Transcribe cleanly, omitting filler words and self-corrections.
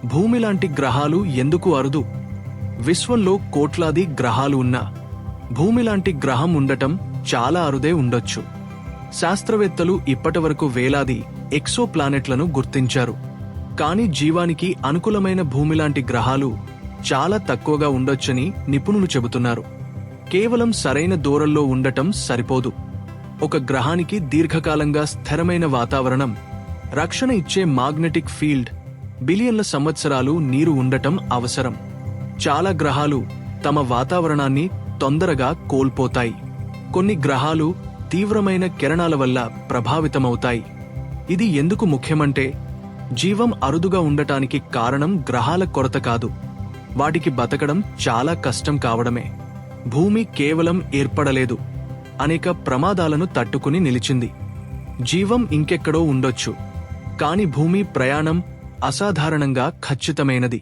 భూమిలాంటి గ్రహాలు ఎందుకు అరుదు? విశ్వంలో కోట్లాది గ్రహాలు ఉన్నా భూమిలాంటి గ్రహం ఉండటం చాలా అరుదే ఉండొచ్చు. శాస్త్రవేత్తలు ఇప్పటివరకు వేలాది ఎక్సో ప్లానెట్లను గుర్తించారు. కానీ జీవానికి అనుకూలమైన భూమిలాంటి గ్రహాలు చాలా తక్కువగా ఉండొచ్చని నిపుణులు చెబుతున్నారు. కేవలం సరైన దూరంలో ఉండటం సరిపోదు. ఒక గ్రహానికి దీర్ఘకాలంగా స్థిరమైన వాతావరణం, రక్షణ ఇచ్చే మాగ్నెటిక్ ఫీల్డ్, బిలియన్ల సంవత్సరాలు నీరు ఉండటం అవసరం. చాలా గ్రహాలు తమ వాతావరణాన్ని తొందరగా కోల్పోతాయి. కొన్ని గ్రహాలు తీవ్రమైన కిరణాల వల్ల ప్రభావితమవుతాయి. ఇది ఎందుకు ముఖ్యమంటే, జీవం అరుదుగా ఉండటానికి కారణం గ్రహాల కొరత కాదు, వాటికి బతకడం చాలా కష్టం కావడమే. భూమి కేవలం ఏర్పడలేదు, అనేక ప్రమాదాలను తట్టుకుని నిలిచింది. జీవం ఇంకెక్కడో ఉండొచ్చు, కాని భూమి ప్రయాణం అసాధారణంగా ఖచ్చితమైనది.